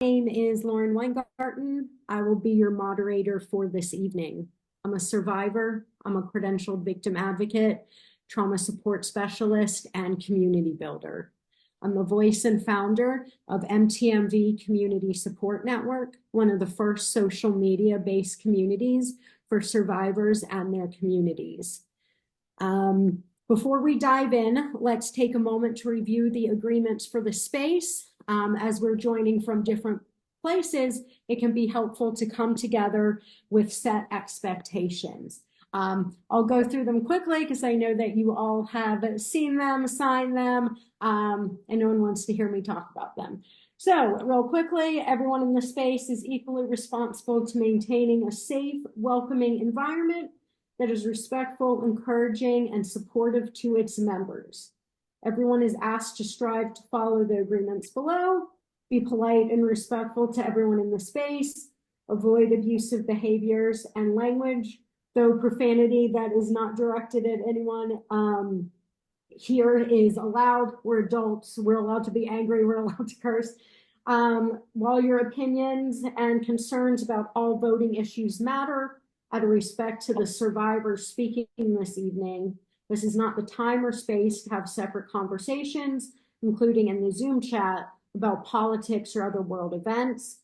name is Lauren Weingarten. I will be your moderator for this evening. I'm a survivor, I'm a credentialed victim advocate, trauma support specialist, and community builder. I'm the voice and founder of MTMV Community Support Network, one of the first social media-based communities for survivors and their communities. Before we dive in, let's take a moment to review the agreements for the space. As we're joining from different places, it can be helpful to come together with set expectations. I'll go through them quickly because I know that you all have seen them, signed them, and no one wants to hear me talk about them. So real quickly, everyone in the space is equally responsible to maintaining a safe, welcoming environment that is respectful, encouraging, and supportive to its members. Everyone is asked to strive to follow the agreements below, be polite and respectful to everyone in the space, avoid abusive behaviors and language, though profanity that is not directed at anyone here is allowed. We're adults, we're allowed to be angry, we're allowed to curse. While your opinions and concerns about all voting issues matter, out of respect to the survivors speaking this evening, this is not the time or space to have separate conversations, including in the Zoom chat, about politics or other world events.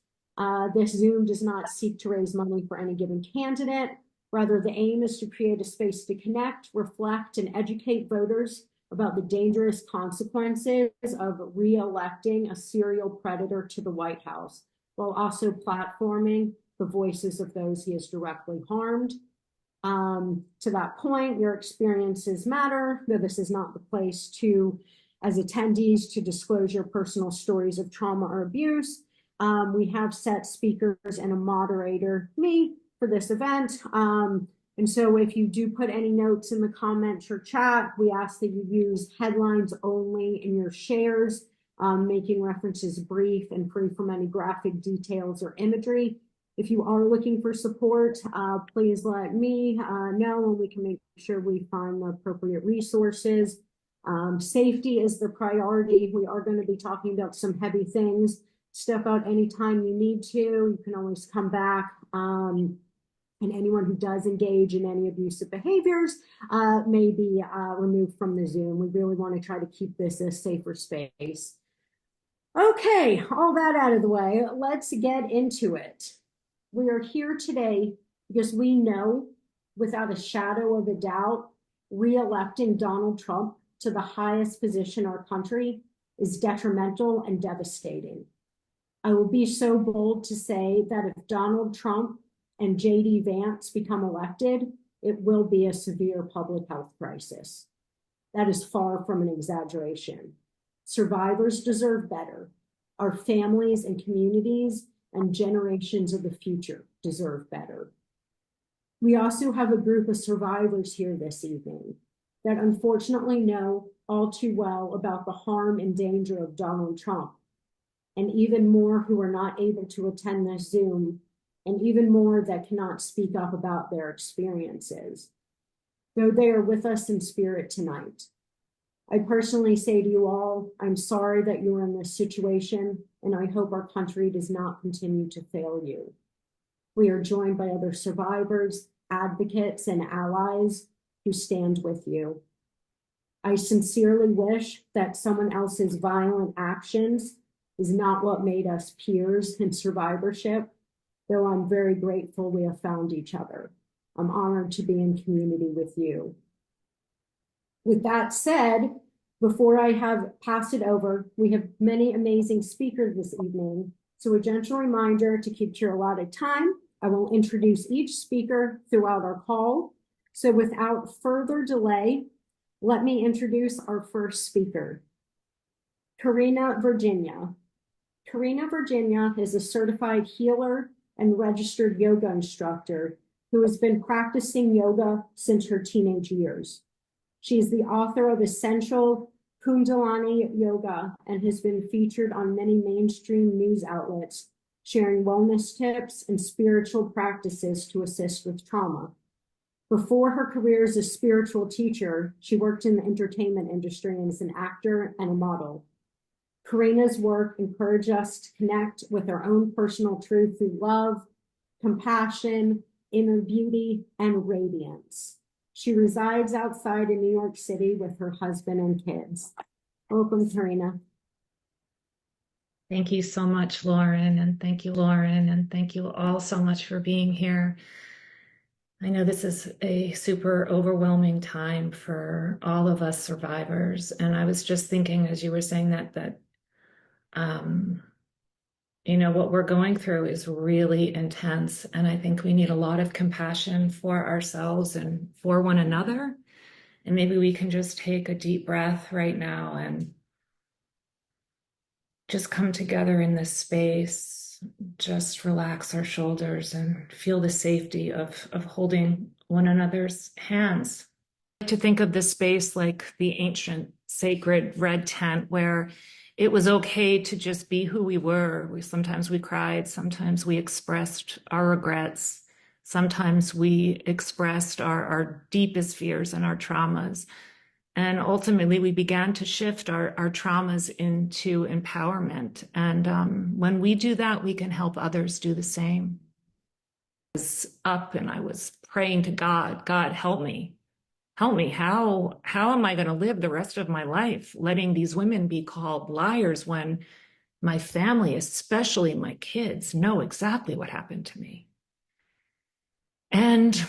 This Zoom does not seek to raise money for any given candidate. Rather, the aim is to create a space to connect, reflect, and educate voters about the dangerous consequences of re-electing a serial predator to the White House, while also platforming the voices of those he has directly harmed. To that point, your experiences matter, though this is not the place to, as attendees, to disclose your personal stories of trauma or abuse. We have set speakers and a moderator, me, for this event. And so if you do put any notes in the comments or chat, we ask that you use headlines only in your shares, making references brief and free from any graphic details or imagery. If you are looking for support, please let me know and we can make sure we find the appropriate resources. Safety is the priority. We are going to be talking about some heavy things. Step out anytime you need to. You can always come back. And anyone who does engage in any abusive behaviors may be removed from the Zoom. We really want to try to keep this a safer space. Okay, all that out of the way, let's get into it. We are here today because we know without a shadow of a doubt, re-electing Donald Trump to the highest position in our country is detrimental and devastating. I will be so bold to say that if Donald Trump and J.D. Vance become elected, it will be a severe public health crisis. That is far from an exaggeration. Survivors deserve better. Our families and communities and generations of the future deserve better. We also have a group of survivors here this evening that unfortunately know all too well about the harm and danger of Donald Trump, and even more who are not able to attend this Zoom, and even more that cannot speak up about their experiences, though they are with us in spirit tonight. I personally say to you all, I'm sorry that you are in this situation, and I hope our country does not continue to fail you. We are joined by other survivors, advocates, and allies who stand with you. I sincerely wish that someone else's violent actions is not what made us peers in survivorship, though I'm very grateful we have found each other. I'm honored to be in community with you. With that said, before I have passed it over, we have many amazing speakers this evening. So a gentle reminder to keep to your allotted time. I will introduce each speaker throughout our call. So without further delay, let me introduce our first speaker, Karina Virginia. Karina Virginia is a certified healer and registered yoga instructor who has been practicing yoga since her teenage years. She is the author of Essential Kundalini Yoga and has been featured on many mainstream news outlets, sharing wellness tips and spiritual practices to assist with trauma. Before her career as a spiritual teacher, she worked in the entertainment industry and as an actor and a model. Karina's work encouraged us to connect with our own personal truth through love, compassion, inner beauty, and radiance. She resides outside in New York City with her husband and kids. Welcome, Karina. Thank you so much, Lauren, and thank you, Lauren, and thank you all so much for being here. I know this is a super overwhelming time for all of us survivors, and I was just thinking as you were saying that um, what we're going through is really intense, and I think we need a lot of compassion for ourselves and for one another. And maybe we can just take a deep breath right now and just come together in this space, just relax our shoulders and feel the safety of holding one another's hands. I like to think of this space like the ancient sacred red tent where it was okay to just be who we were. Sometimes we cried, sometimes we expressed our regrets, sometimes we expressed our deepest fears and our traumas. And ultimately, we began to shift our traumas into empowerment. And when we do that, we can help others do the same. I was up and I was praying to God, God, help me. Help me. How am I going to live the rest of my life letting these women be called liars when my family, especially my kids, know exactly what happened to me? And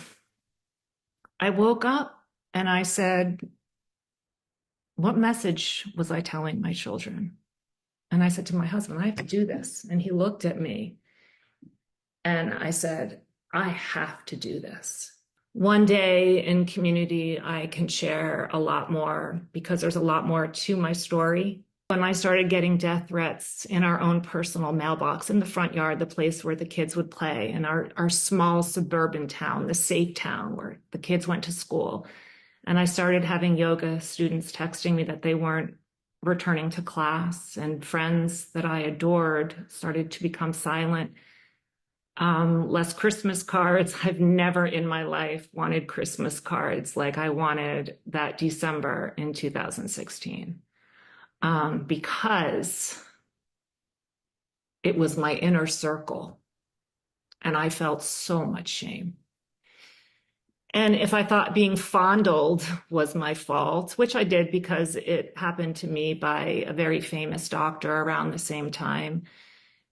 I woke up and I said, what message was I telling my children? And I said to my husband, I have to do this. And he looked at me and I said, I have to do this. One day in community, I can share a lot more because there's a lot more to my story. When I started getting death threats in our own personal mailbox in the front yard, the place where the kids would play, in our small suburban town, the safe town where the kids went to school. And I started having yoga students texting me that they weren't returning to class, and friends that I adored started to become silent. Less Christmas cards. I've never in my life wanted Christmas cards like I wanted that December in 2016, because it was my inner circle and I felt so much shame. And if I thought being fondled was my fault, which I did because it happened to me by a very famous doctor around the same time,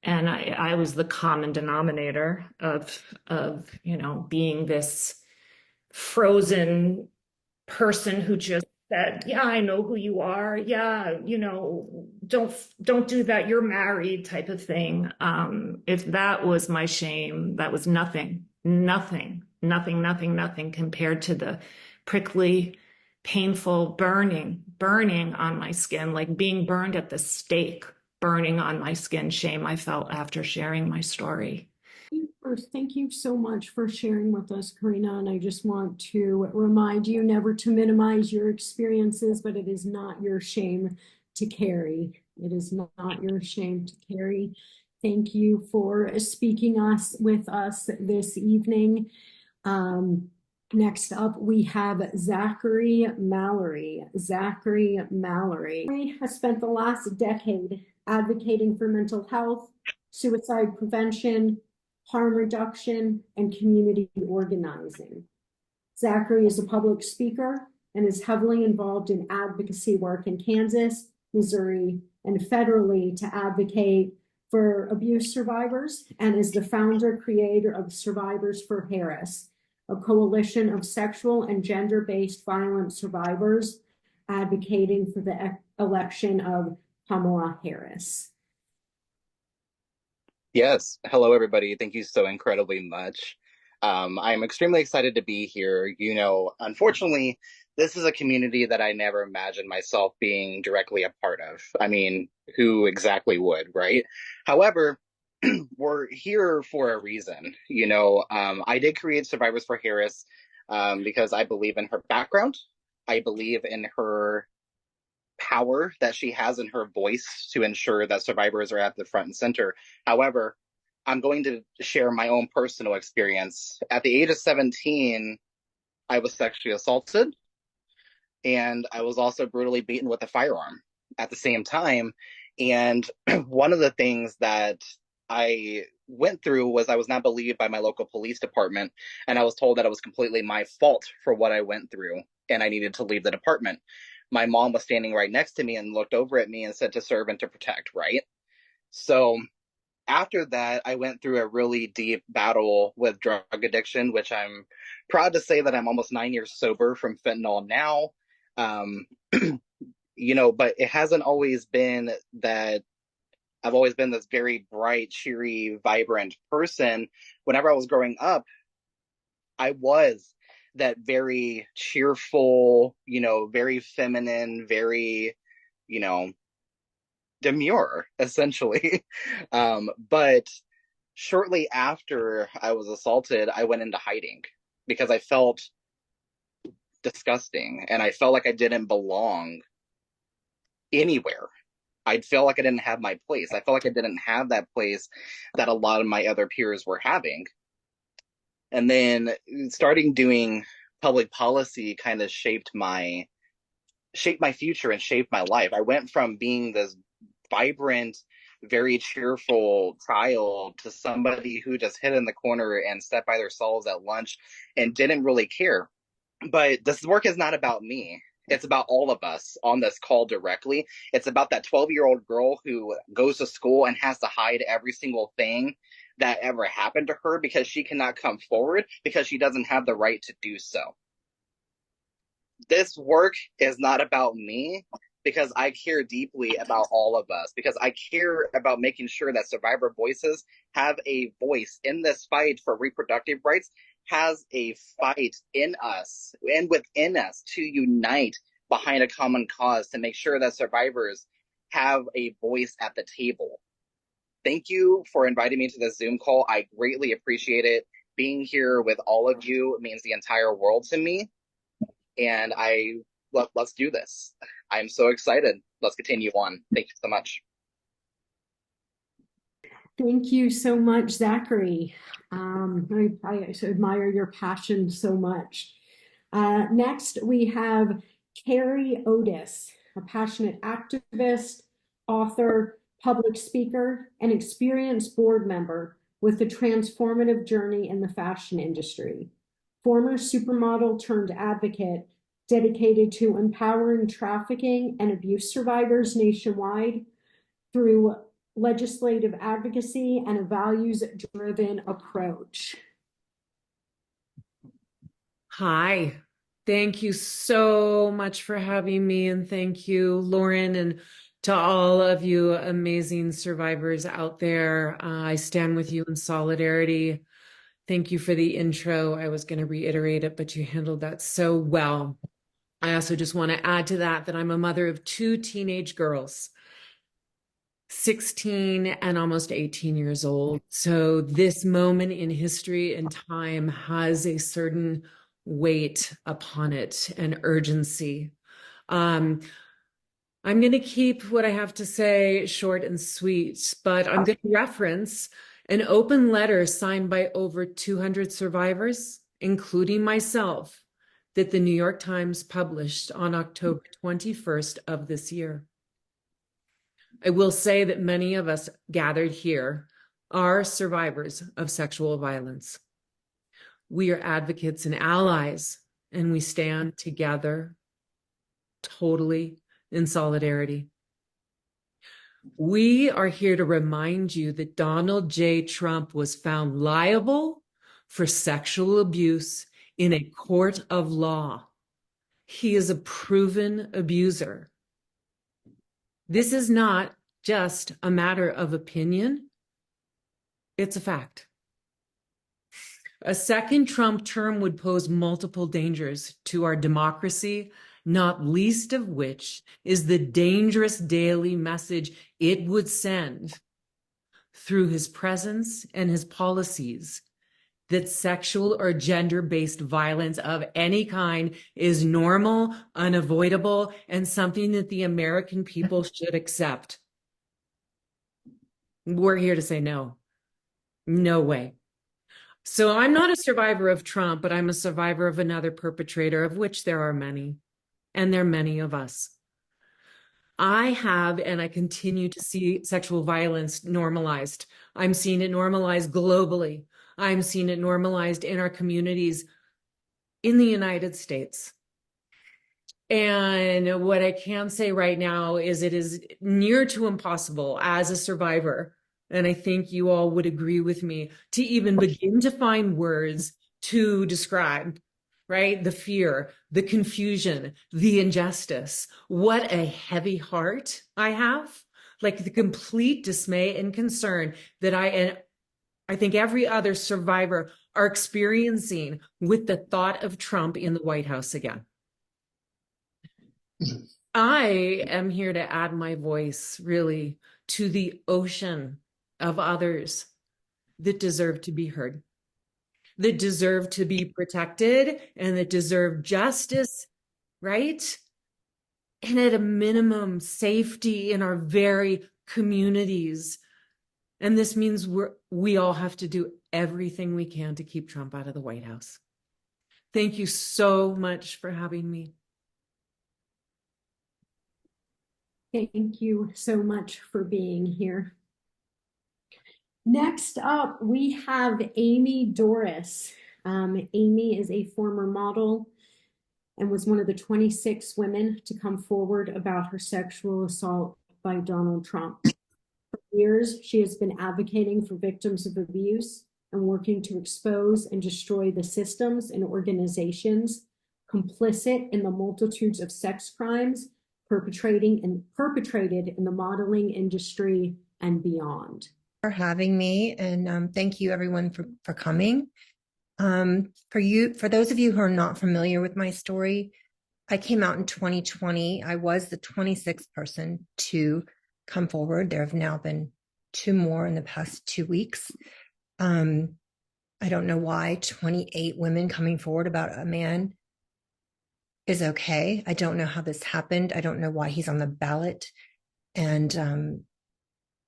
and I was the common denominator of being this frozen person who just said, yeah, I know who you are. Yeah, don't do that. You're married type of thing. If that was my shame, that was nothing, nothing, nothing, nothing, nothing compared to the prickly, painful burning on my skin, like being burned at the stake, burning on my skin shame I felt after sharing my story. First, thank you so much for sharing with us, Karina. And I just want to remind you never to minimize your experiences, but it is not your shame to carry. It is not your shame to carry. Thank you for speaking with us this evening. Next up, we have Zachary Mallory. Zachary Mallory has spent the last decade advocating for mental health, suicide prevention, harm reduction, and community organizing. Zachary is a public speaker and is heavily involved in advocacy work in Kansas, Missouri, and federally to advocate for abuse survivors, and is the founder creator of Survivors for Harris, a coalition of sexual and gender-based violence survivors advocating for the election of Kamala Harris. Yes. Hello, everybody. Thank you so incredibly much. I'm extremely excited to be here. Unfortunately, this is a community that I never imagined myself being directly a part of. I mean, who exactly would, right? However, we're here for a reason. I did create Survivors for Harris because I believe in her background. I believe in her power that she has in her voice to ensure that survivors are at the front and center. However, I'm going to share my own personal experience. At the age of 17, I was sexually assaulted, and I was also brutally beaten with a firearm at the same time. And one of the things that I went through was I was not believed by my local police department, and I was told that it was completely my fault for what I went through, and I needed to leave the department. My mom was standing right next to me and looked over at me and said to serve and to protect, right? So after that, I went through a really deep battle with drug addiction, which I'm proud to say that I'm almost 9 years sober from fentanyl now. Um, but it hasn't always been that I've always been this very bright, cheery, vibrant person. Whenever I was growing up, I was that very cheerful, very feminine, very, you know, demure, essentially. But shortly after I was assaulted, I went into hiding because I felt disgusting and I felt like I didn't belong anywhere. I felt like I didn't have my place. I felt like I didn't have that place that a lot of my other peers were having. And then starting doing public policy kind of shaped my future and shaped my life. I went from being this vibrant, very cheerful child to somebody who just hid in the corner and sat by themselves at lunch and didn't really care. But this work is not about me. It's about all of us on this call directly. It's about that 12-year-old girl who goes to school and has to hide every single thing that ever happened to her because she cannot come forward because she doesn't have the right to do so. This work is not about me because I care deeply about all of us, because I care about making sure that survivor voices have a voice in this fight for reproductive rights, has a fight in us and within us to unite behind a common cause to make sure that survivors have a voice at the table. Thank you for inviting me to this Zoom call. I greatly appreciate it. Being here with all of you means the entire world to me. And let's do this. I'm so excited. Let's continue on. Thank you so much. Thank you so much, Zachary. I admire your passion so much. Next, we have Carrie Otis, a passionate activist, author, public speaker, and experienced board member with a transformative journey in the fashion industry. Former supermodel turned advocate dedicated to empowering trafficking and abuse survivors nationwide through legislative advocacy and a values-driven approach. Hi, thank you so much for having me, and thank you, Lauren, and to all of you amazing survivors out there. I stand with you in solidarity. Thank you for the intro. I was going to reiterate it, but you handled that so well. I also just want to add to that I'm a mother of 2 teenage girls, 16 and almost 18 years old. So this moment in history and time has a certain weight upon it and urgency. I'm going to keep what I have to say short and sweet, but I'm going to reference an open letter signed by over 200 survivors, including myself, that the New York Times published on October 21st of this year. I will say that many of us gathered here are survivors of sexual violence. We are advocates and allies, and we stand together totally in solidarity. We are here to remind you that Donald J. Trump was found liable for sexual abuse in a court of law. He is a proven abuser. This is not just a matter of opinion. It's a fact. A second Trump term would pose multiple dangers to our democracy, not least of which is the dangerous daily message it would send through his presence and his policies that sexual or gender-based violence of any kind is normal, unavoidable, and something that the American people should accept. We're here to say no. No way. So I'm not a survivor of Trump, but I'm a survivor of another perpetrator, of which there are many, and there are many of us. I have, and I continue to see sexual violence normalized. I'm seeing it normalized globally. I'm seeing it normalized in our communities in the United States. And what I can say right now is it is near to impossible as a survivor, and I think you all would agree with me, to even begin to find words to describe, right? The fear, the confusion, the injustice. What a heavy heart I have. Like the complete dismay and concern that and I think every other survivor are experiencing with the thought of Trump in the White House again. I am here to add my voice really to the ocean of others that deserve to be heard, that deserve to be protected, and that deserve justice, right? And at a minimum, safety in our very communities. And this means we all have to do everything we can to keep Trump out of the White House. Thank you so much for having me. Thank you so much for being here. Next up, we have Amy Doris. Amy is a former model and was one of the 26 women to come forward about her sexual assault by Donald Trump. For years, she has been advocating for victims of abuse and working to expose and destroy the systems and organizations complicit in the multitudes of sex crimes perpetrated in the modeling industry and beyond. For having me, and thank you everyone for coming. For those of you who are not familiar with my story, I came out in 2020. I was the 26th person to come forward. There have now been 2 more in the past 2 weeks. I don't know why 28 women coming forward about a man is okay. I don't know how this happened. I don't know why he's on the ballot. And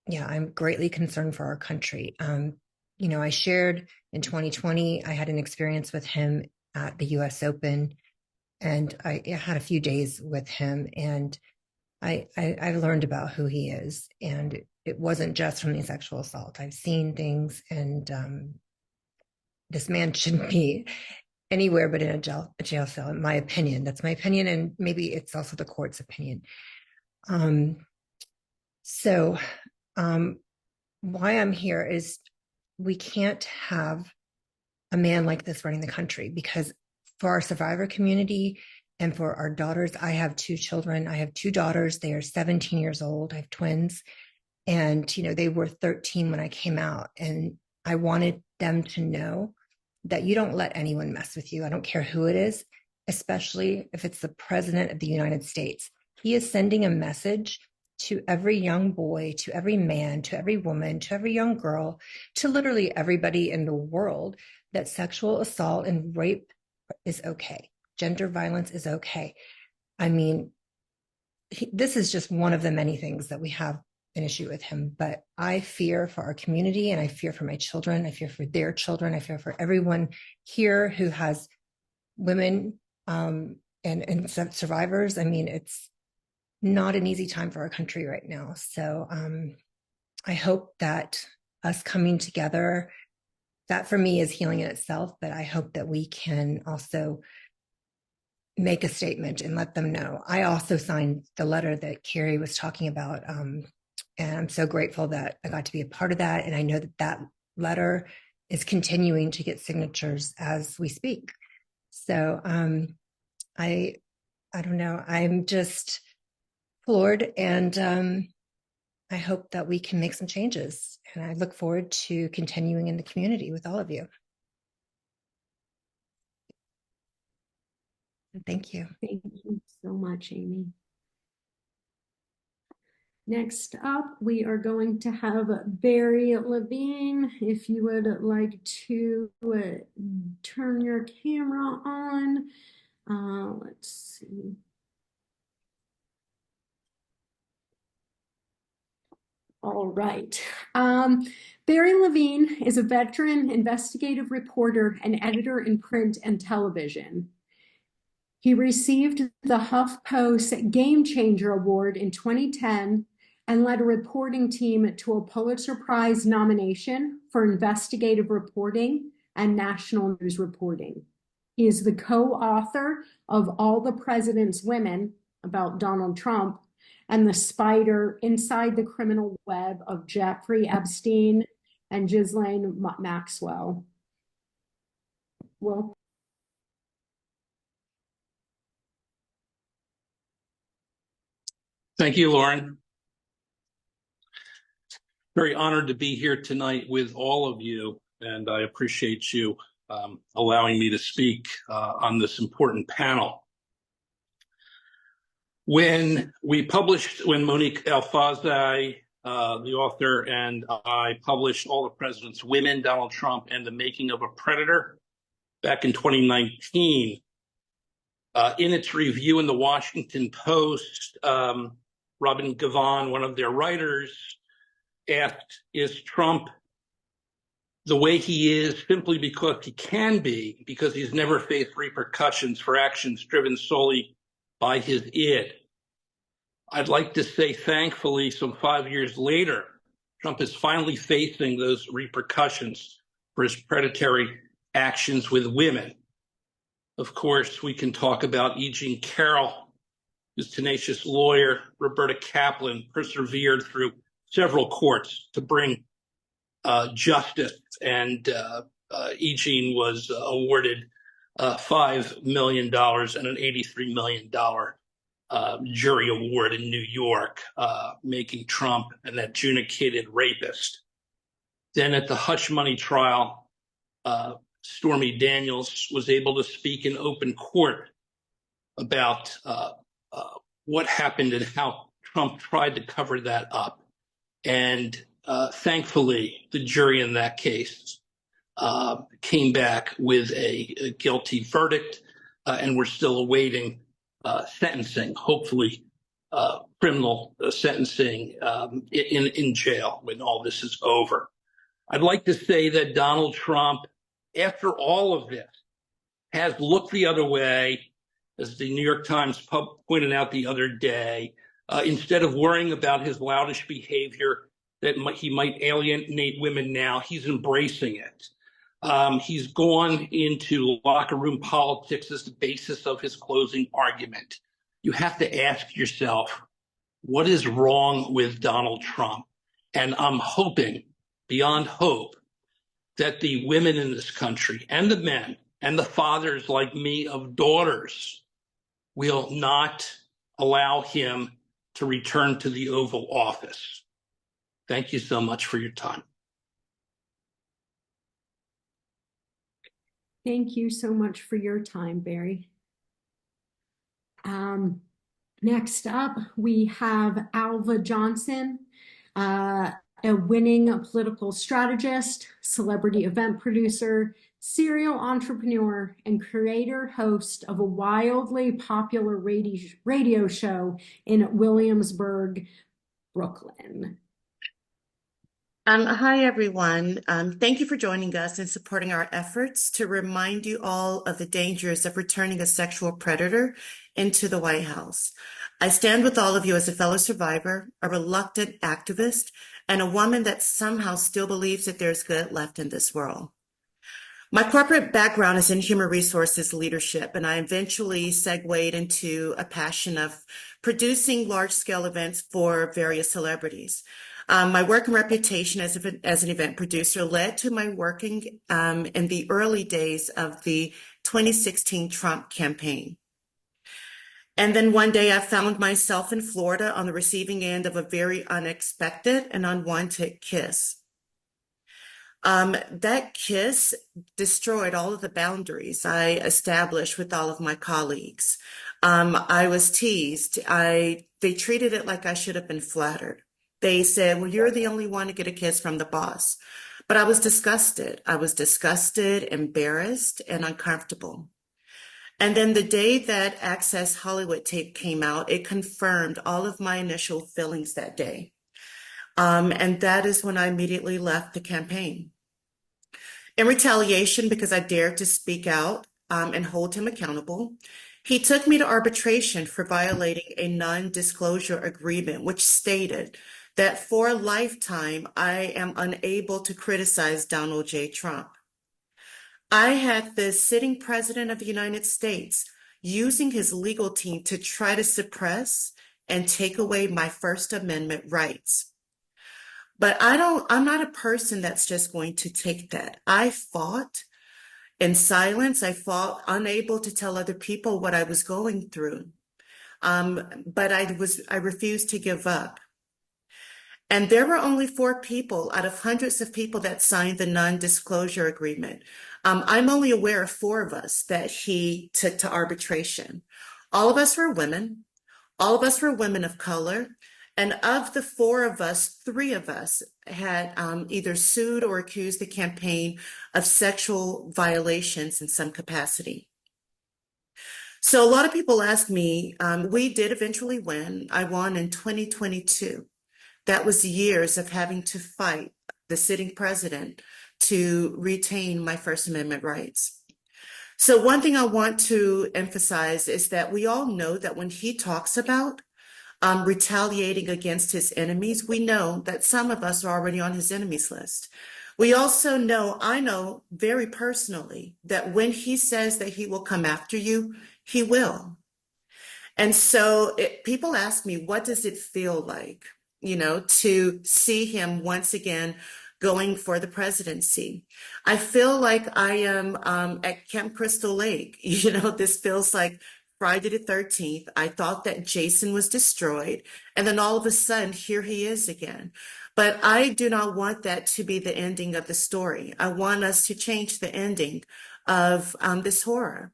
yeah, I'm greatly concerned for our country. I shared in 2020, I had an experience with him at the US Open, and I had a few days with him, and I've learned about who he is. And it wasn't just from the sexual assault. I've seen things, and this man shouldn't be anywhere but in a jail cell, in my opinion. That's my opinion, and maybe it's also the court's opinion. Why I'm here is we can't have a man like this running the country, because for our survivor community and for our daughters, I have 2 children. I have 2 daughters. They are 17 years old. I have twins. And, they were 13 when I came out. And I wanted them to know that you don't let anyone mess with you. I don't care who it is, especially if it's the president of the United States. He is sending a message to every young boy, to every man, to every woman, to every young girl, to literally everybody in the world, that sexual assault and rape is okay. Gender violence is okay. I mean, this is just one of the many things that we have an issue with him. But I fear for our community, and I fear for my children. I fear for their children. I fear for everyone here who has women and survivors. I mean, it's not an easy time for our country right now. So I hope that us coming together, that for me is healing in itself, but I hope that we can also make a statement and let them know. I also signed the letter that Carrie was talking about, and I'm so grateful that I got to be a part of that. And I know that that letter is continuing to get signatures as we speak. So I don't know. I'm just floored, and I hope that we can make some changes. And I look forward to continuing in the community with all of you. Thank you. Thank you so much, Amy. Next up, we are going to have Barry Levine. If you would like to turn your camera on. Let's see. All right. Barry Levine is a veteran investigative reporter and editor in print and television. He received the HuffPost Game Changer Award in 2010 and led a reporting team to a Pulitzer Prize nomination for investigative reporting and national news reporting. He is the co-author of All the President's Women about Donald Trump and The Spider Inside the Criminal Web of Jeffrey Epstein and Ghislaine Maxwell. Well, thank you, Lauren. Very honored to be here tonight with all of you, and I appreciate you allowing me to speak on this important panel. When Monique Alfazai, the author, and I published All the President's Women, Donald Trump and the Making of a Predator back in 2019, in its review in the Washington Post, Robin Givhan, one of their writers, asked, is Trump the way he is simply because he can be, because he's never faced repercussions for actions driven solely by his id? I'd like to say, thankfully, some 5 years later, Trump is finally facing those repercussions for his predatory actions with women. Of course, we can talk about E. Jean Carroll, his tenacious lawyer. Roberta Kaplan persevered through several courts to bring justice, and E. Jean was awarded $5 million and an $83 million jury award in New York, making Trump an adjudicated rapist. Then at the hush money trial, Stormy Daniels was able to speak in open court about what happened and how Trump tried to cover that up. And thankfully, the jury in that case came back with a guilty verdict, and we're still awaiting sentencing, hopefully criminal sentencing in jail when all this is over. I'd like to say that Donald Trump, after all of this, has looked the other way, as the New York Times pointed out the other day. Instead of worrying about his loutish behavior that he might alienate women now, he's embracing it. He's gone into locker room politics as the basis of his closing argument. You have to ask yourself, what is wrong with Donald Trump? And I'm hoping, beyond hope, that the women in this country and the men and the fathers like me of daughters will not allow him to return to the Oval Office. Thank you so much for your time. thank you so much for your time, Barry. Next up, we have Alva Johnson, a winning political strategist, celebrity event producer, serial entrepreneur, and creator host of a wildly popular radio show in Williamsburg, Brooklyn. Hi, everyone. Thank you for joining us and supporting our efforts to remind you all of the dangers of returning a sexual predator into the White House. I stand with all of you as a fellow survivor, a reluctant activist, and a woman that somehow still believes that there's good left in this world. My corporate background is in human resources leadership, and I eventually segued into a passion of producing large-scale events for various celebrities. My work and reputation as an event producer led to my working in the early days of the 2016 Trump campaign. And then one day I found myself in Florida on the receiving end of a very unexpected and unwanted kiss. That kiss destroyed all of the boundaries I established with all of my colleagues. I was teased. They treated it like I should have been flattered. They said, well, you're the only one to get a kiss from the boss. But I was disgusted. I was disgusted, embarrassed, and uncomfortable. And then the day that Access Hollywood tape came out, it confirmed all of my initial feelings that day. And that is when I immediately left the campaign. In retaliation, because I dared to speak out and hold him accountable, He took me to arbitration for violating a non-disclosure agreement, which stated that for a lifetime, I am unable to criticize Donald J. Trump. I had the sitting president of the United States using his legal team to try to suppress and take away my First Amendment rights. But I'm not a person that's just going to take that. I fought in silence. I fought unable to tell other people what I was going through. But I refused to give up. And there were only 4 people out of hundreds of people that signed the non-disclosure agreement. I'm only aware of 4 of us that he took to arbitration. All of us were women. All of us were women of color. And of the 4 of us, 3 of us had either sued or accused the campaign of sexual violations in some capacity. So a lot of people ask me, we did eventually win. I won in 2022. That was years of having to fight the sitting president to retain my First Amendment rights. So one thing I want to emphasize is that we all know that when he talks about retaliating against his enemies, we know that some of us are already on his enemies list. We also know, I know very personally, that when he says that he will come after you, he will. And so people ask me, what does it feel like, to see him once again going for the presidency? I feel like I am at Camp Crystal Lake. This feels like Friday the 13th. I thought that Jason was destroyed, and then all of a sudden, here he is again. But I do not want that to be the ending of the story. I want us to change the ending of this horror.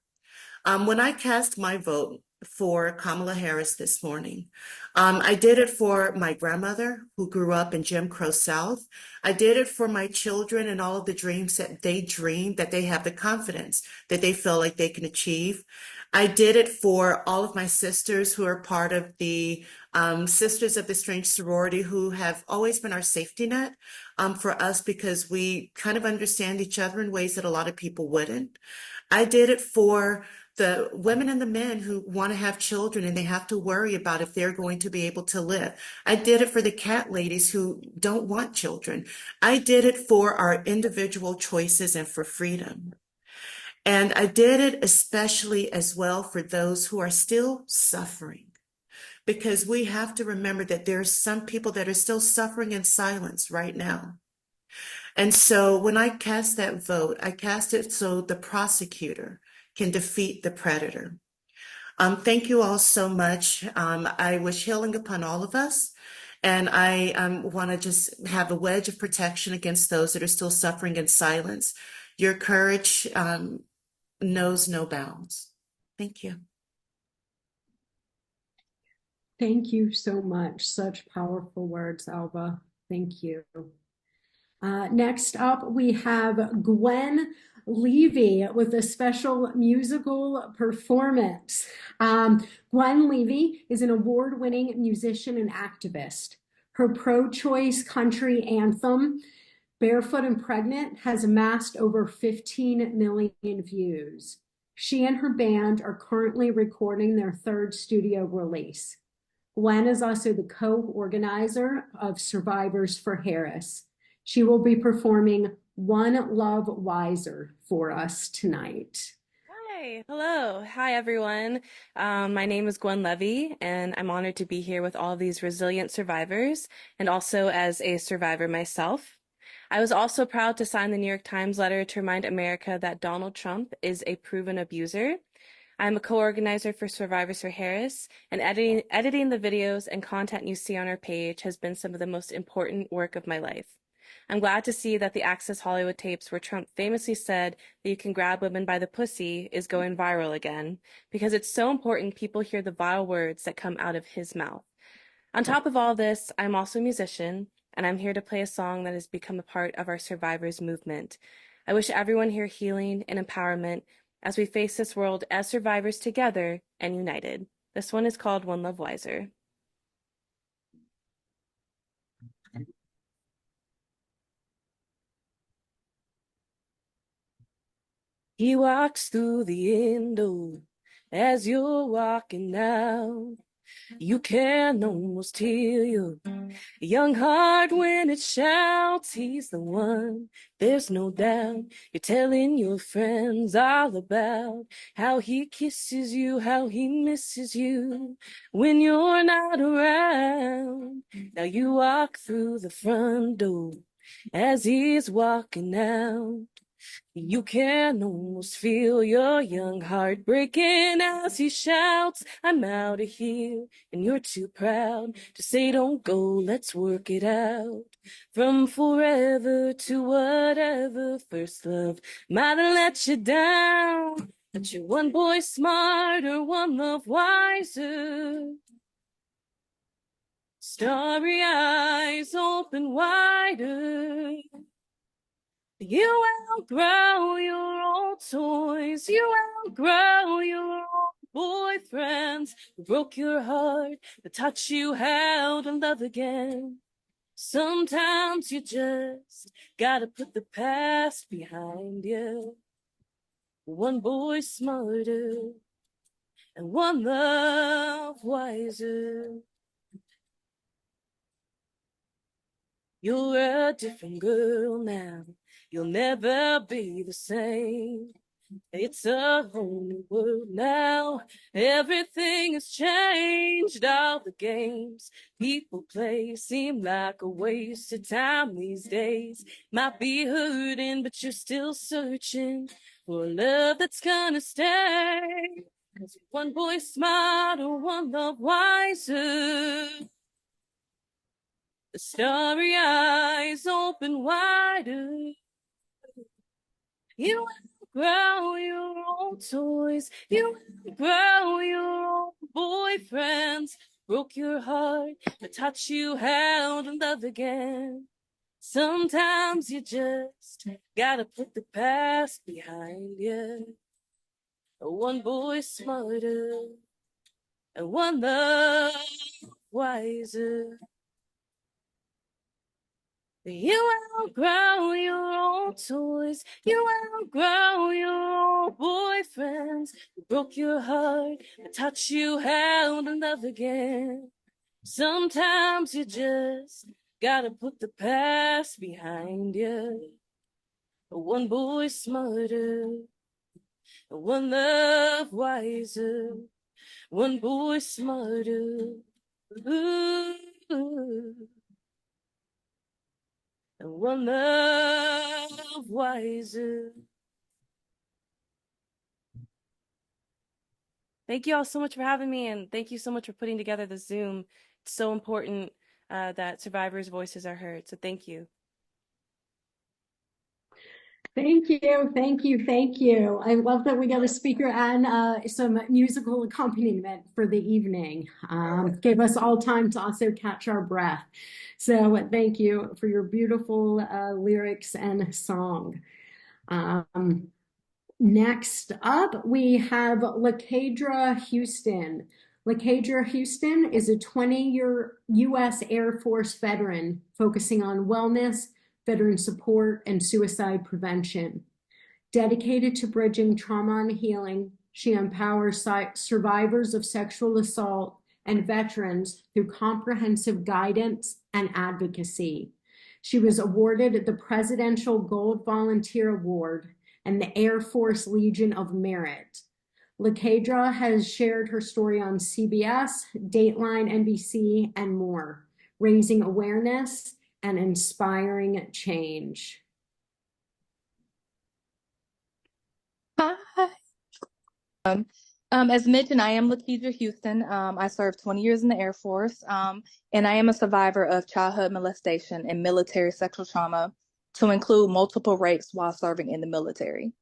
When I cast my vote for Kamala Harris this morning, I did it for my grandmother who grew up in Jim Crow South. I did it for my children and all of the dreams that they dream, that they have the confidence that they feel like they can achieve. I did it for all of my sisters who are part of the Sisters of the Strange Sorority, who have always been our safety net for us because we kind of understand each other in ways that a lot of people wouldn't. I did it for the women and the men who want to have children and they have to worry about if they're going to be able to live. I did it for the cat ladies who don't want children. I did it for our individual choices and for freedom. And I did it especially as well for those who are still suffering, because we have to remember that there are some people that are still suffering in silence right now. And so when I cast that vote, I cast it so the prosecutor can defeat the predator. Thank you all so much. I wish healing upon all of us. And I want to just have a wedge of protection against those that are still suffering in silence. Your courage knows no bounds. Thank you. Thank you so much. Such powerful words, Alva. Thank you. Next up, we have Gwen Levy with a special musical performance. Gwen Levy is an award-winning musician and activist. Her pro-choice country anthem, Barefoot and Pregnant, has amassed over 15 million views. She and her band are currently recording their 3rd studio release. Gwen is also the co-organizer of Survivors for Harris. She will be performing One Love Wiser for us tonight. Hi, hello. Hi, everyone. My name is Gwen Levy, and I'm honored to be here with all of these resilient survivors and also as a survivor myself. I was also proud to sign the New York Times letter to remind America that Donald Trump is a proven abuser. I'm a co-organizer for Survivors for Harris, and editing the videos and content you see on our page has been some of the most important work of my life. I'm glad to see that the Access Hollywood tapes where Trump famously said that you can grab women by the pussy is going viral again, because it's so important people hear the vile words that come out of his mouth. On top of all this, I'm also a musician, and I'm here to play a song that has become a part of our survivors movement. I wish everyone here healing and empowerment as we face this world as survivors together and united. This one is called One Love Wiser. He walks through the window, as you're walking out. You can almost hear your young heart when it shouts, he's the one, there's no doubt. You're telling your friends all about how he kisses you, how he misses you when you're not around. Now you walk through the front door as he's walking out. You can almost feel your young heart breaking as he shouts, I'm out of here, and you're too proud to say don't go, let's work it out. From forever to whatever, first love might have let you down, but you're one boy smarter, one love wiser. Starry eyes open wider. You outgrow your old toys, you outgrow your old boyfriends who broke your heart, that taught you how to love again. Sometimes you just gotta put the past behind you. One boy smarter and one love wiser. You're a different girl now. You'll never be the same. It's a whole new world now. Everything has changed. All the games people play seem like a waste of time these days. Might be hurting, but you're still searching for a love that's gonna stay. 'Cause one boy smarter, one love wiser. The starry eyes open wider. You outgrow your old toys. You outgrow your old boyfriends. Broke your heart, but taught you how to love again. Sometimes you just gotta put the past behind you. One boy smarter and one love wiser. You outgrow your old toys. You outgrow your old boyfriends who broke your heart and taught you how to love again. Sometimes you just gotta put the past behind you. One boy smarter, one love wiser. One boy smarter. Ooh. And one love wiser. Thank you all so much for having me, and thank you so much for putting together the Zoom. It's so important that survivors' voices are heard. So thank you. Thank you, thank you, thank you. I love that we got a speaker and some musical accompaniment for the evening. Gave us all time to also catch our breath. So thank you for your beautiful lyrics and song. Next up, we have Lakadra Houston. Lakadra Houston is a 20-year U.S. Air Force veteran focusing on wellness, veteran support, and suicide prevention. Dedicated to bridging trauma and healing, she empowers survivors of sexual assault and veterans through comprehensive guidance and advocacy. She was awarded the Presidential Gold Volunteer Award and the Air Force Legion of Merit. Lakadra has shared her story on CBS, Dateline NBC, and more, raising awareness and inspiring change. Hi. As mentioned, I am Lakadra Houston. I served 20 years in the Air Force, and I am a survivor of childhood molestation and military sexual trauma, to include multiple rapes while serving in the military.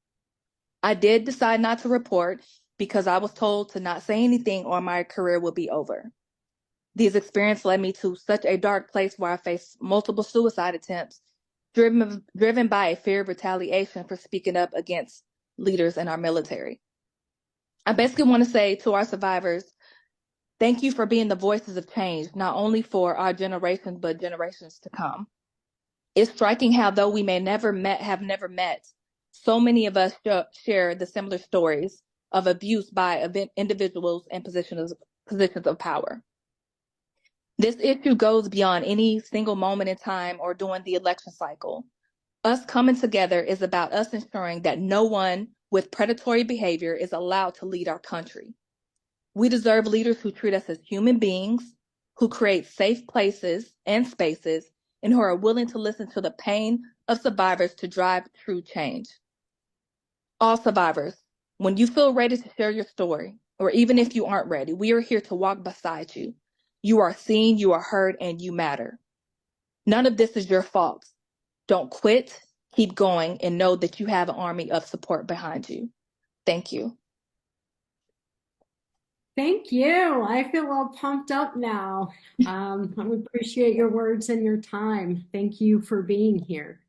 I did decide not to report because I was told to not say anything or my career would be over. These experiences led me to such a dark place where I faced multiple suicide attempts, driven by a fear of retaliation for speaking up against leaders in our military. I basically want to say to our survivors, thank you for being the voices of change, not only for our generation, but generations to come. It's striking how, though we may have never met, so many of us share the similar stories of abuse by individuals in positions of power. This issue goes beyond any single moment in time or during the election cycle. Us coming together is about us ensuring that no one with predatory behavior is allowed to lead our country. We deserve leaders who treat us as human beings, who create safe places and spaces, and who are willing to listen to the pain of survivors to drive true change. All survivors, when you feel ready to share your story, or even if you aren't ready, we are here to walk beside you. You are seen, you are heard, and you matter. None of this is your fault. Don't quit, keep going, and know that you have an army of support behind you. Thank you. Thank you. I feel all pumped up now. I appreciate your words and your time. Thank you for being here.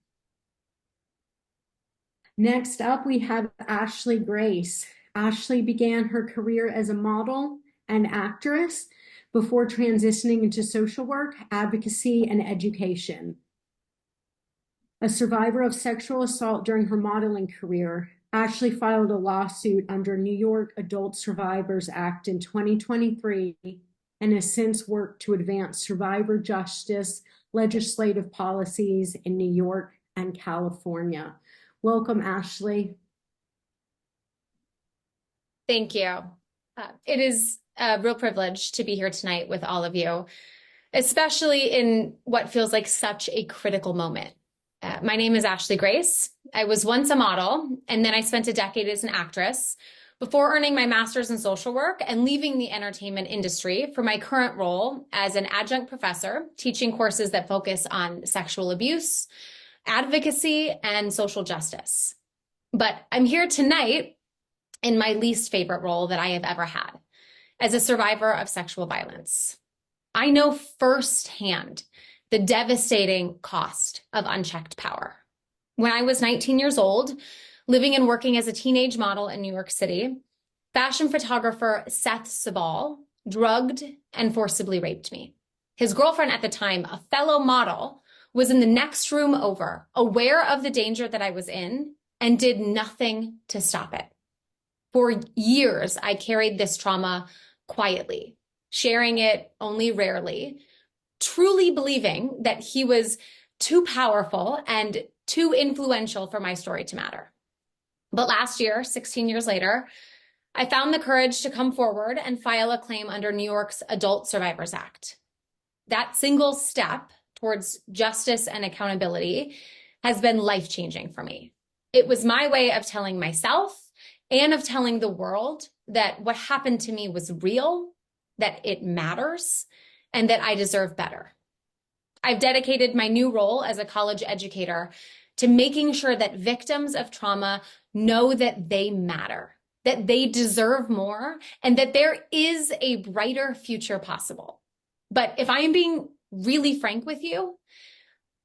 Next up, we have Ashley Grace. Ashley began her career as a model and actress before transitioning into social work, advocacy, and education. A survivor of sexual assault during her modeling career, Ashley filed a lawsuit under New York Adult Survivors Act in 2023 and has since worked to advance survivor justice legislative policies in New York and California. Welcome, Ashley. Thank you. It is a real privilege to be here tonight with all of you, especially in what feels like such a critical moment. My name is Ashley Grace. I was once a model, and then I spent a decade as an actress before earning my master's in social work and leaving the entertainment industry for my current role as an adjunct professor, teaching courses that focus on sexual abuse, advocacy, and social justice. But I'm here tonight in my least favorite role that I have ever had, as a survivor of sexual violence. I know firsthand the devastating cost of unchecked power. When I was 19 years old, living and working as a teenage model in New York City, fashion photographer Seth Sabal drugged and forcibly raped me. His girlfriend at the time, a fellow model, was in the next room over, aware of the danger that I was in, and did nothing to stop it. For years, I carried this trauma quietly, sharing it only rarely, truly believing that he was too powerful and too influential for my story to matter. But last year, 16 years later, I found the courage to come forward and file a claim under New York's Adult Survivors Act. That single step towards justice and accountability has been life-changing for me. It was my way of telling myself and of telling the world that what happened to me was real, that it matters, and that I deserve better. I've dedicated my new role as a college educator to making sure that victims of trauma know that they matter, that they deserve more, and that there is a brighter future possible. But if I am being really frank with you,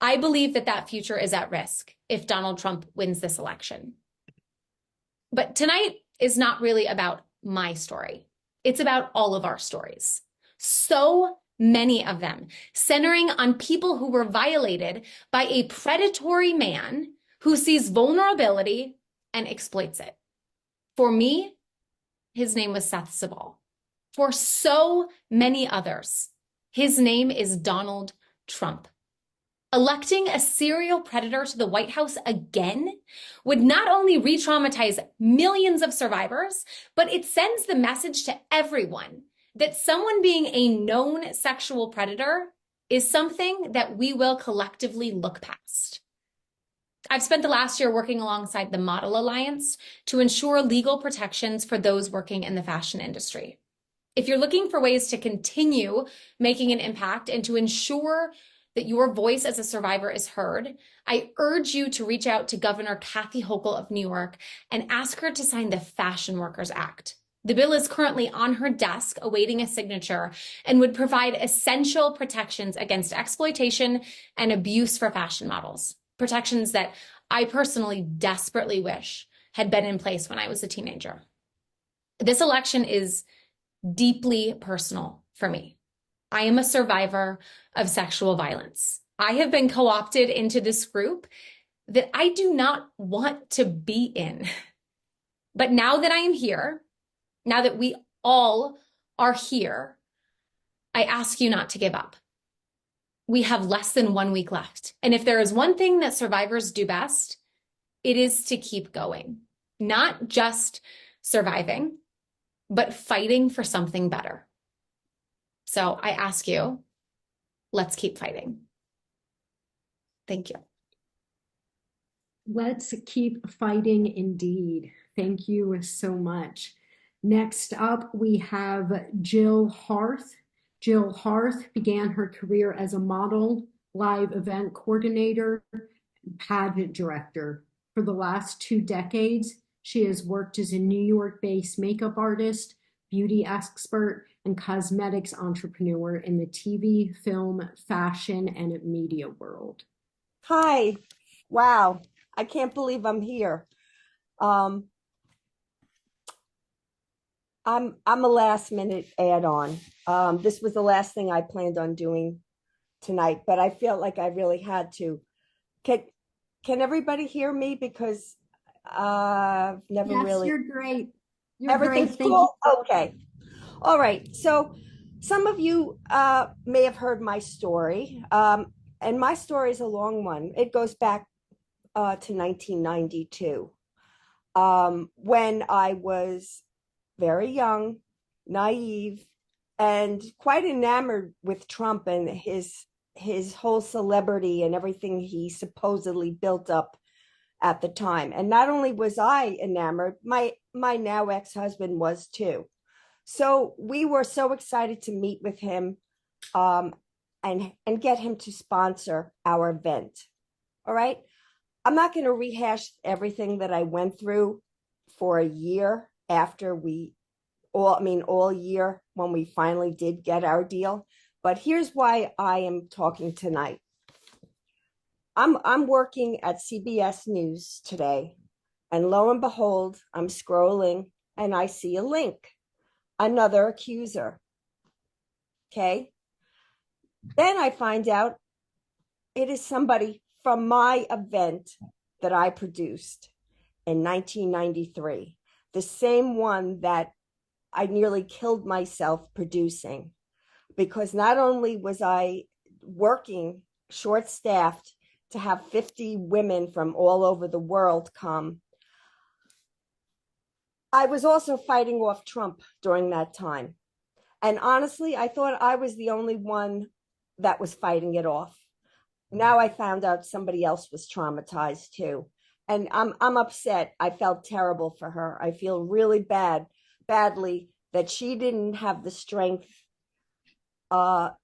I believe that that future is at risk if Donald Trump wins this election. But tonight is not really about my story. It's about all of our stories. So many of them centering on people who were violated by a predatory man who sees vulnerability and exploits it. For me, his name was Seth Sabal. For so many others, his name is Donald Trump. Electing a serial predator to the White House again would not only re-traumatize millions of survivors, but it sends the message to everyone that someone being a known sexual predator is something that we will collectively look past. I've spent the last year working alongside the Model Alliance to ensure legal protections for those working in the fashion industry. If you're looking for ways to continue making an impact and to ensure that your voice as a survivor is heard, I urge you to reach out to Governor Kathy Hochul of New York and ask her to sign the Fashion Workers Act. The bill is currently on her desk awaiting a signature and would provide essential protections against exploitation and abuse for fashion models, protections that I personally desperately wish had been in place when I was a teenager. This election is deeply personal for me. I am a survivor of sexual violence. I have been co-opted into this group that I do not want to be in. But now that I am here, Now that we all are here, I ask you not to give up. We have less than 1 week left. And if there is one thing that survivors do best, it is to keep going, not just surviving, but fighting for something better. So I ask you, let's keep fighting. Thank you. Let's keep fighting indeed. Thank you so much. Next up, we have Jill Harth. Jill Harth began her career as a model, live event coordinator, and pageant director. For the last 2 decades, she has worked as a New York-based makeup artist, beauty expert, and cosmetics entrepreneur in the TV, film, fashion, and media world. Hi. Wow. I can't believe I'm here. I'm a last minute add-on. This was the last thing I planned on doing tonight, but I felt like I really had to. Can everybody hear me? Because I've never Yes, really. you're great. You're Everything's great. Thank cool? you. Okay. All right. So some of you may have heard my story. And my story is a long one. It goes back to 1992, when I was very young, naive, and quite enamored with Trump and his whole celebrity and everything he supposedly built up at the time. And not only was I enamored, my now ex-husband was too. So we were so excited to meet with him and get him to sponsor our event. All right. I'm not going to rehash everything that I went through for a year after all year when we finally did get our deal. But here's why I am talking tonight. I'm working at CBS News today, and lo and behold, I'm scrolling and I see a link, another accuser. Okay. Then I find out it is somebody from my event that I produced in 1993, the same one that I nearly killed myself producing, because not only was I working short-staffed to have 50 women from all over the world come, I was also fighting off Trump during that time. And honestly, I thought I was the only one that was fighting it off. Now I found out somebody else was traumatized too. And I'm upset. I felt terrible for her. I feel really badly that she didn't have the strength to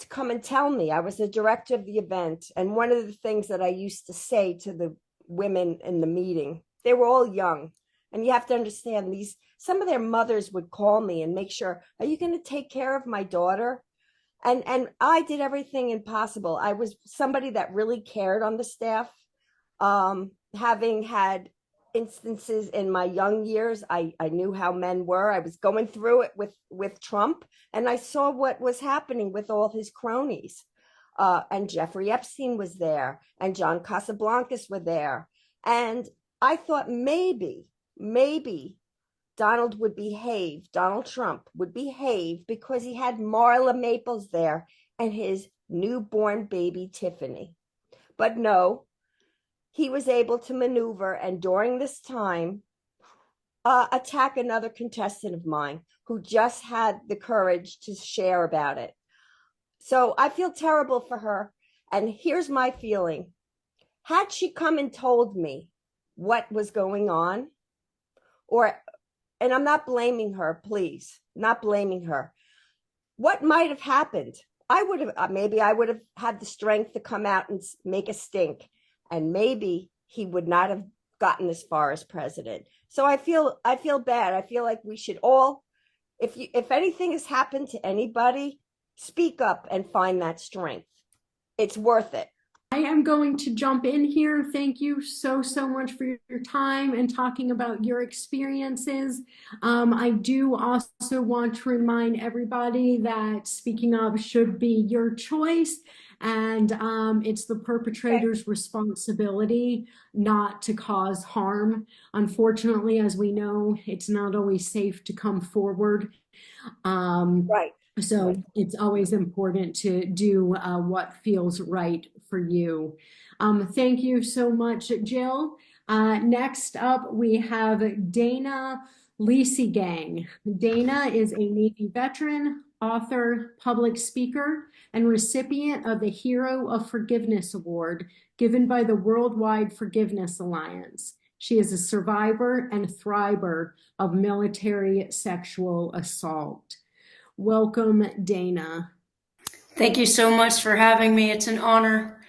come and tell me. I was the director of the event. And one of the things that I used to say to the women in the meeting, they were all young. And you have to understand, some of their mothers would call me and make sure, are you going to take care of my daughter? And I did everything impossible. I was somebody that really cared on the staff. Having had instances in my young years, I knew how men were. I was going through it with Trump, and I saw what was happening with all his cronies. And Jeffrey Epstein was there, and John Casablancas were there. And I thought maybe Donald Trump would behave because he had Marla Maples there and his newborn baby, Tiffany. But no, he was able to maneuver, and during this time, attack another contestant of mine who just had the courage to share about it. So I feel terrible for her. And here's my feeling. Had she come and told me what was going on, and I'm not blaming her, please, not blaming her. What might have happened? Maybe I would have had the strength to come out and make a stink, and maybe he would not have gotten as far as president. So I feel bad. I feel like we should all, if anything has happened to anybody, speak up and find that strength. It's worth it. am going to jump in here. Thank you so much for your time and talking about your experiences. I do also want to remind everybody that speaking up should be your choice, and it's the perpetrator's responsibility not to cause harm. Unfortunately, as we know, it's not always safe to come forward. Right. So it's always important to do what feels right for you. Thank you so much, Jill. Next up, we have Dana Leesegang. Dana is a Navy veteran, author, public speaker, and recipient of the Hero of Forgiveness Award given by the Worldwide Forgiveness Alliance. She is a survivor and thriver of military sexual assault. Welcome, Dana. Thank you so much for having me. It's an honor.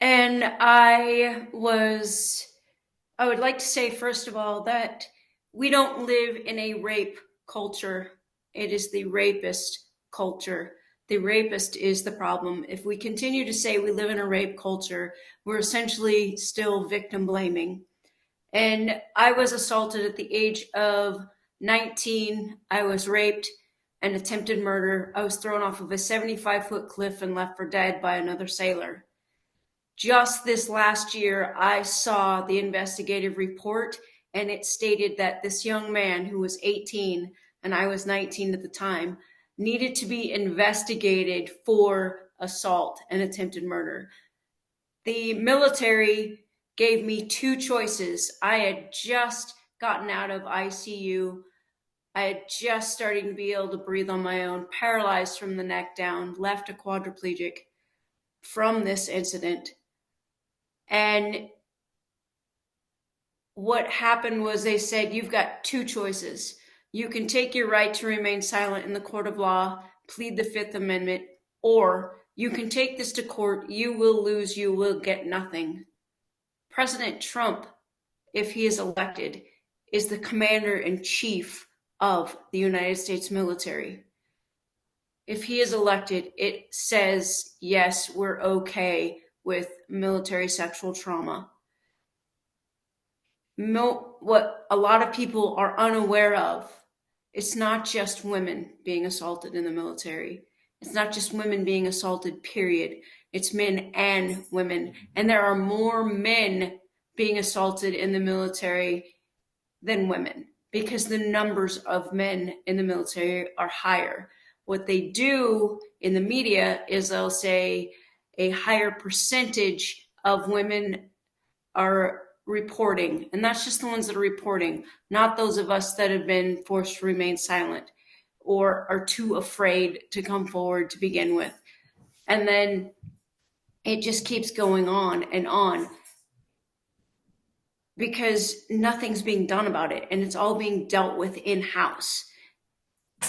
And I would like to say, first of all, that we don't live in a rape culture. It is the rapist culture. The rapist is the problem. If we continue to say we live in a rape culture, we're essentially still victim blaming. And I was assaulted at the age of 19. I was raped and attempted murder. I was thrown off of a 75-foot cliff and left for dead by another sailor. Just this last year, I saw the investigative report, and it stated that this young man who was 18, and I was 19 at the time, needed to be investigated for assault and attempted murder. The military gave me two choices. I had just gotten out of ICU. I had just starting to be able to breathe on my own, paralyzed from the neck down, left a quadriplegic from this incident. And what happened was they said, you've got two choices. You can take your right to remain silent in the court of law, plead the Fifth Amendment, or you can take this to court. You will lose. You will get nothing. President Trump, if he is elected, is the commander-in-chief of the United States military. If he is elected, it says, yes, we're okay with military sexual trauma. What a lot of people are unaware of, it's not just women being assaulted in the military. It's not just women being assaulted, period. It's men and women. And there are more men being assaulted in the military than women, because the numbers of men in the military are higher. What they do in the media is they'll say a higher percentage of women are reporting, and that's just the ones that are reporting, not those of us that have been forced to remain silent or are too afraid to come forward to begin with. And then it just keeps going on and on, because nothing's being done about it, and it's all being dealt with in-house.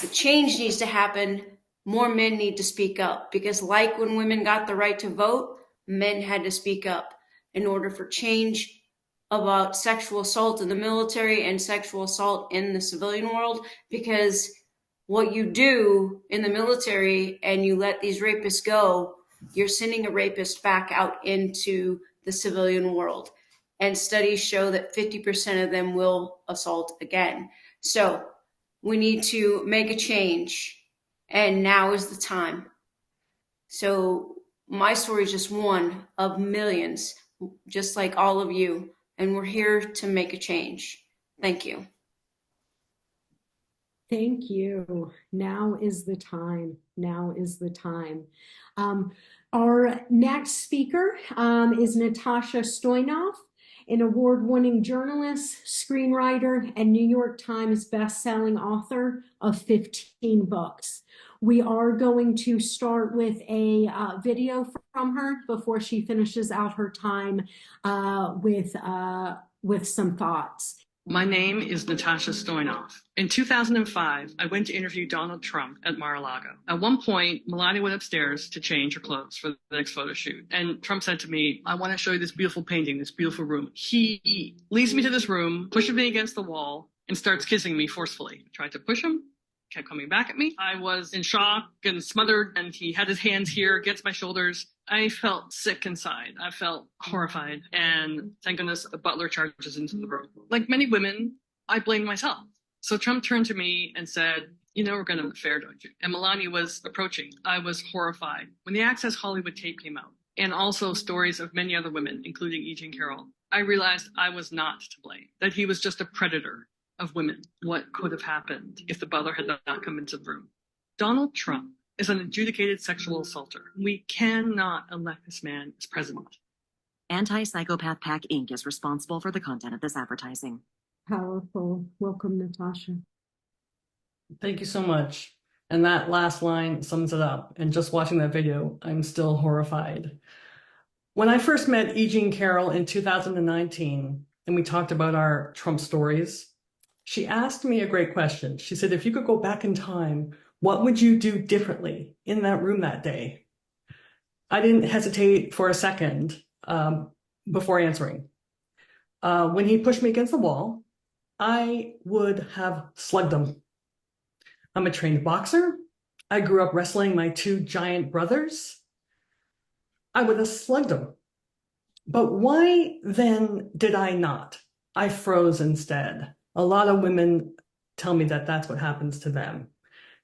The change needs to happen. More men need to speak up, because like when women got the right to vote, men had to speak up in order for change about sexual assault in the military and sexual assault in the civilian world. Because what you do in the military and you let these rapists go, you're sending a rapist back out into the civilian world. And studies show that 50% of them will assault again. So we need to make a change, and now is the time. So my story is just one of millions, just like all of you, and we're here to make a change. Thank you. Thank you. Now is the time. Now is the time. Our next speaker is Natasha Stoyanov, an award-winning journalist, screenwriter, and New York Times best-selling author of 15 books. We are going to start with a video from her before she finishes out her time with some thoughts. My name is Natasha Stoyanov. In 2005, I went to interview Donald Trump at Mar-a-Lago. At one point, Melania went upstairs to change her clothes for the next photo shoot. And Trump said to me, I want to show you this beautiful painting, this beautiful room. He leads me to this room, pushes me against the wall, and starts kissing me forcefully. I tried to push him. kept coming back at me. I was in shock and smothered, and he had his hands here against my shoulders. I felt sick inside. I felt horrified. And thank goodness the butler charges into the room. Like many women, I blamed myself. So Trump turned to me and said, "You know we're going to have an affair, don't you?" And Melania was approaching. I was horrified. When the Access Hollywood tape came out, and also stories of many other women, including E. Jean Carroll, I realized I was not to blame, that he was just a predator of women. What could have happened if the butler had not come into the room? Donald Trump is an adjudicated sexual assaulter. We cannot elect this man as president. Anti-Psychopath PAC Inc. is responsible for the content of this advertising. Powerful. Welcome, Natasha. Thank you so much. And that last line sums it up. And just watching that video, I'm still horrified. When I first met E. Jean Carroll in 2019, and we talked about our Trump stories, she asked me a great question. She said, if you could go back in time, what would you do differently in that room that day? I didn't hesitate for a second before answering. When he pushed me against the wall, I would have slugged him. I'm a trained boxer. I grew up wrestling my two giant brothers. I would have slugged him. But why then did I not? I froze instead. A lot of women tell me that that's what happens to them.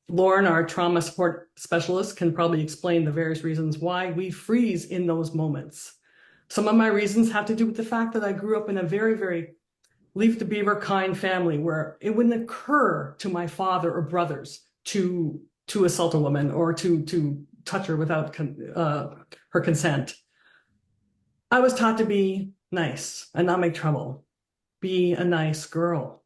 Lauren, our trauma support specialist, can probably explain the various reasons why we freeze in those moments. Some of my reasons have to do with the fact that I grew up in a very, very Leave the Beaver kind family where it wouldn't occur to my father or brothers to assault a woman or to touch her without her consent. I was taught to be nice and not make trouble, be a nice girl.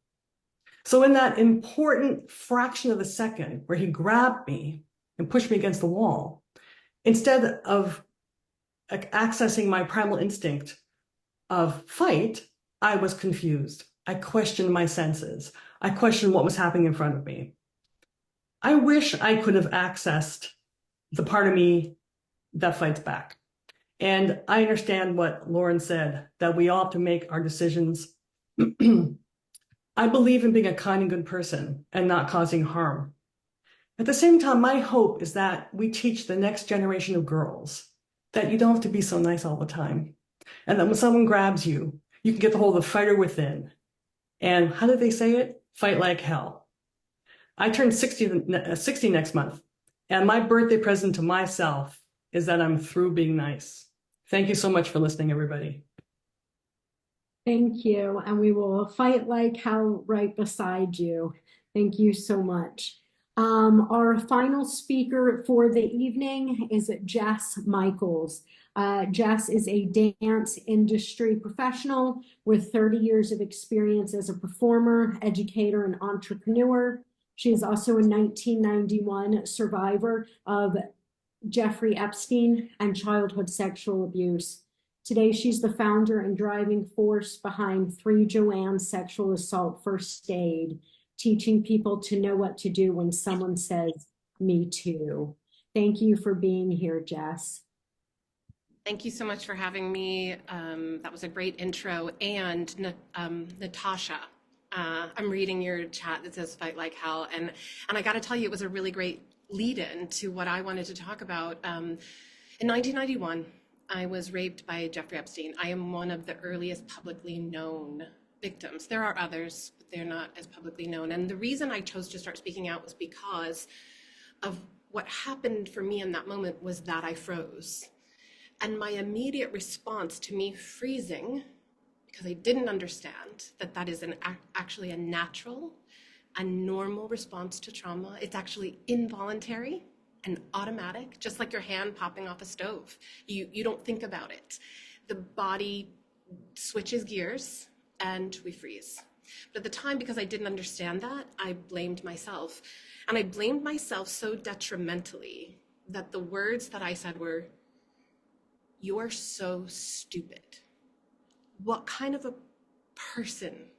So in that important fraction of a second where he grabbed me and pushed me against the wall, instead of accessing my primal instinct of fight, I was confused. I questioned my senses. I questioned what was happening in front of me. I wish I could have accessed the part of me that fights back. And I understand what Lauren said, that we all have to make our decisions. I believe in being a kind and good person and not causing harm. At the same time, my hope is that we teach the next generation of girls that you don't have to be so nice all the time. And that when someone grabs you, you can get the hold of the fighter within. And how did they say it? Fight like hell. I turn 60 next month. And my birthday present to myself is that I'm through being nice. Thank you so much for listening, everybody. Thank you. And we will fight like hell right beside you. Thank you so much. Our final speaker for the evening is Jess Michaels. Jess is a dance industry professional with 30 years of experience as a performer, educator, and entrepreneur. She is also a 1991 survivor of Jeffrey Epstein and childhood sexual abuse. Today, she's the founder and driving force behind 3 Joanne Sexual Assault First Aid, teaching people to know what to do when someone says, "Me too." Thank you for being here, Jess. Thank you so much for having me. That was a great intro. And Natasha, I'm reading your chat that says "Fight like hell," and I got to tell you, it was a really great lead-in to what I wanted to talk about. In 1991, I was raped by Jeffrey Epstein. I am one of the earliest publicly known victims. There are others, but they're not as publicly known. And the reason I chose to start speaking out was because of what happened for me in that moment was that I froze. And my immediate response to me freezing, because I didn't understand that that is actually a natural and normal response to trauma. It's actually involuntary and automatic, just like your hand popping off a stove. You don't think about it. The body switches gears and we freeze. But at the time, because I didn't understand that, I blamed myself. And I blamed myself so detrimentally that the words that I said were, "You're so stupid. What kind of a person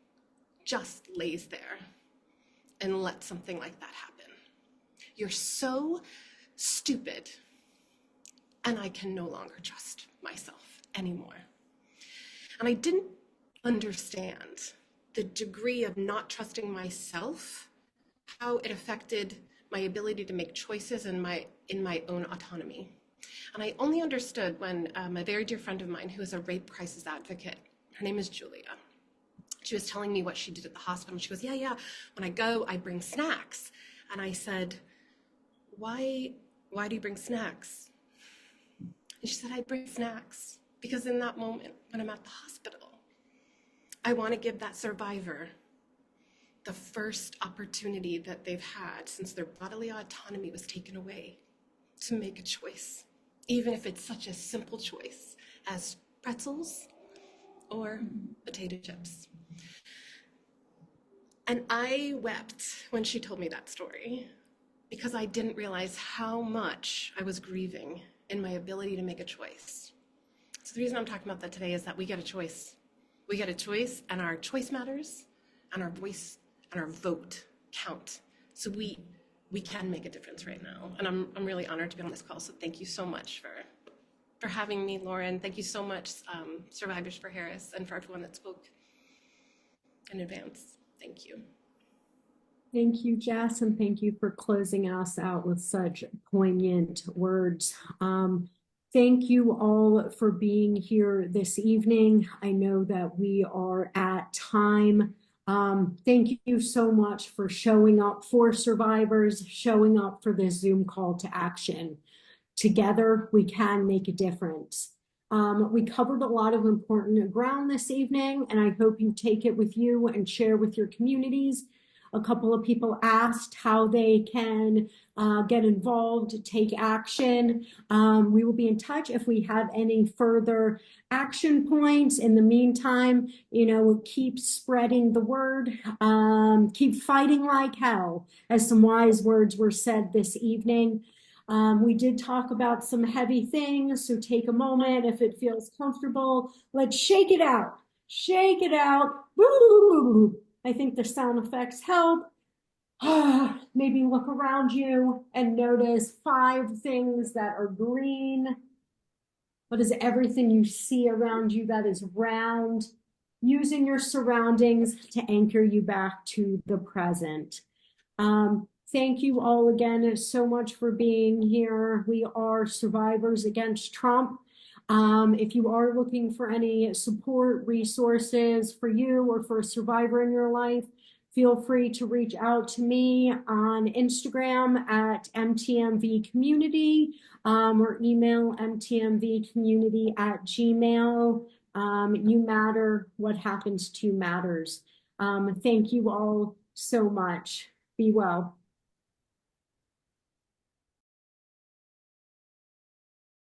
just lays there and lets something like that happen? You're so stupid, and I can no longer trust myself anymore." And I didn't understand the degree of not trusting myself how it affected my ability to make choices in my own autonomy. And I only understood when a very dear friend of mine who is a rape crisis advocate, her name is Julia, she was telling me what she did at the hospital. She goes, yeah, when I go, I bring snacks. And I said, why do you bring snacks? And she said, I bring snacks because in that moment when I'm at the hospital, I want to give that survivor the first opportunity that they've had since their bodily autonomy was taken away to make a choice, even if it's such a simple choice as pretzels or potato chips. And I wept when she told me that story because I didn't realize how much I was grieving in my ability to make a choice. So the reason I'm talking about that today is that we get a choice. We get a choice, and our choice matters, and our voice and our vote count. So we can make a difference right now. And I'm really honored to be on this call. So thank you so much for having me, Lauren. Thank you so much, Survivors for Harris, and for everyone that spoke in advance. Thank you. Thank you, Jess, and thank you for closing us out with such poignant words. Thank you all for being here this evening. I know that we are at time. Thank you so much for showing up for survivors, showing up for this Zoom call to action. Together, we can make a difference. We covered a lot of important ground this evening, and I hope you take it with you and share with your communities. A couple of people asked how they can get involved, take action. We will be in touch if we have any further action points. In the meantime, keep spreading the word, keep fighting like hell, as some wise words were said this evening. We did talk about some heavy things, so take a moment if it feels comfortable. Let's shake it out. Shake it out. Woo! I think the sound effects help. Maybe look around you and notice 5 things that are green. What is everything you see around you that is round? Using your surroundings to anchor you back to the present. Thank you all again so much for being here. We are Survivors Against Trump. If you are looking for any support resources for you or for a survivor in your life, feel free to reach out to me on Instagram at mtmvcommunity or email mtmvcommunity@gmail. You matter. What happens to you matters. Thank you all so much. Be well.